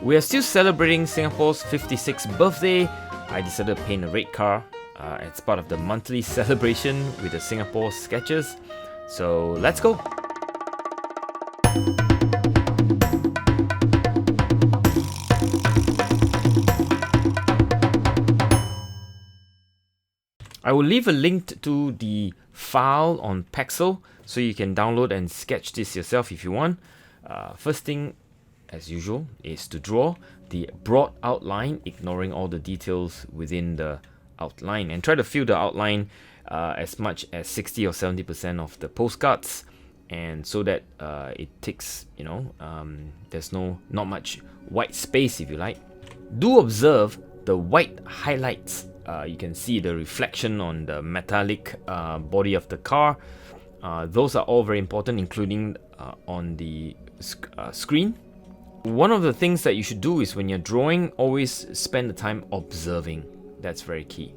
We are still celebrating Singapore's 56th birthday. I decided to paint a red car as part of the monthly celebration with the Singapore sketches. So let's go! I will leave a link to the file on Pexel so you can download and sketch this yourself if you want. First thing, as usual, is to draw the broad outline, ignoring all the details within the outline, and try to fill the outline as much as 60 or 70% of the postcards, and so that it takes, there's not much white space, if you like. Do observe the white highlights. You can see the reflection on the metallic body of the car. Those are all very important, including on the screen. One of the things that you should do is when you're drawing, always spend the time observing. That's very key.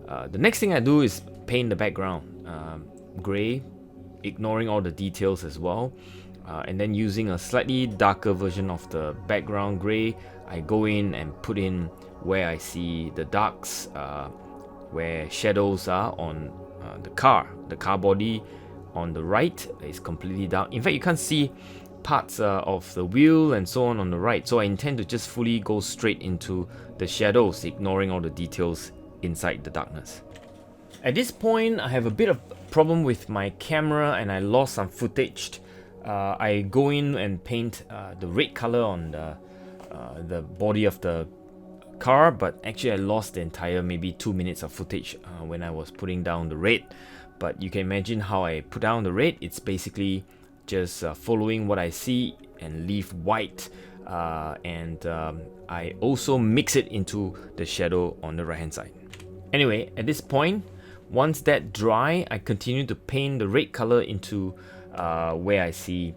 The next thing I do is paint the background gray, ignoring all the details as well, and then using a slightly darker version of the background gray, I go in and put in where I see the darks, where shadows are on the car. The car body on the right is completely dark. In fact, you can't see parts of the wheel and so on the right. So I intend to just fully go straight into the shadows, ignoring all the details inside the darkness. At this point, I have a bit of problem with my camera and I lost some footage. I go in and paint the red color on the body of the car, but actually I lost the entire maybe 2 minutes of footage when I was putting down the red. But you can imagine how I put down the red. It's basically just following what I see and leave white, and I also mix it into the shadow on the right hand side. Anyway, at this point, once that dry, I continue to paint the red color into where I see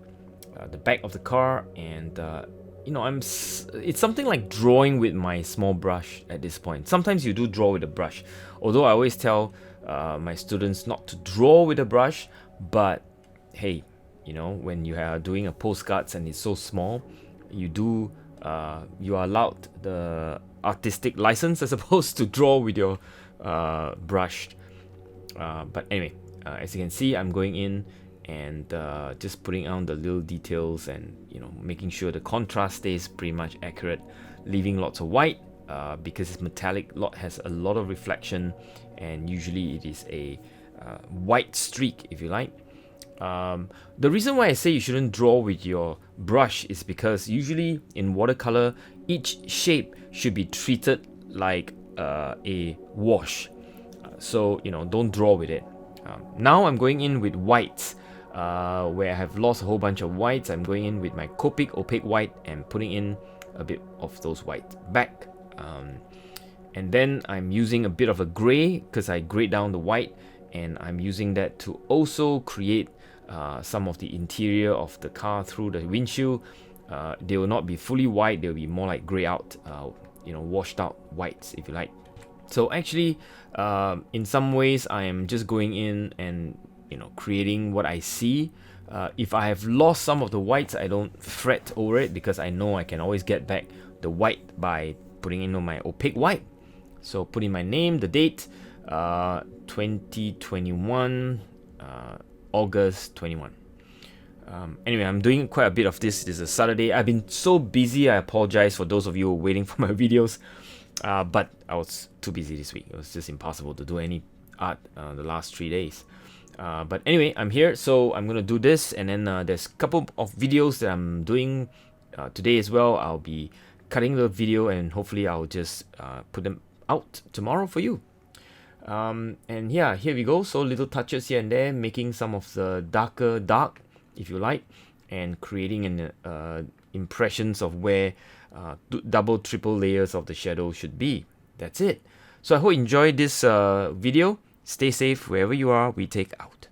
the back of the car, and it's something like drawing with my small brush at this point. Sometimes you do draw with a brush, although I always tell my students not to draw with a brush, but hey, when you are doing a postcards and it's so small, you are allowed the artistic license, I suppose, to draw with your brush. But anyway, as you can see, I'm going in and just putting on the little details and making sure the contrast stays pretty much accurate, leaving lots of white because it's metallic, has a lot of reflection, and usually it is a white streak, if you like. The reason why I say you shouldn't draw with your brush is because usually in watercolor, each shape should be treated like a wash. So don't draw with it. Now I'm going in with whites, where I have lost a whole bunch of whites. I'm going in with my Copic opaque white and putting in a bit of those whites back. And then I'm using a bit of a gray because I grayed down the white, and I'm using that to also create some of the interior of the car through the windshield. They will not be fully white, they'll be more like gray out, washed out whites, if you like. So actually, in some ways, I am just going in and creating what I see. If I have lost some of the whites, I don't fret over it because I know I can always get back the white by putting in my opaque white. So put in my name, the date, 2021, August 21. Anyway, I'm doing quite a bit of this. This is a Saturday. I've been so busy. I apologize for those of you who are waiting for my videos. But I was too busy this week. It was just impossible to do any art the last 3 days. But anyway, I'm here, so I'm gonna do this, and then there's a couple of videos that I'm doing today as well. I'll be cutting the video, and hopefully I'll just put them out tomorrow for you. And yeah, here we go. So little touches here and there, making some of the dark, if you like, and creating an impressions of where double, triple layers of the shadow should be. That's it. So I hope you enjoyed this video. Stay safe wherever you are. We take out.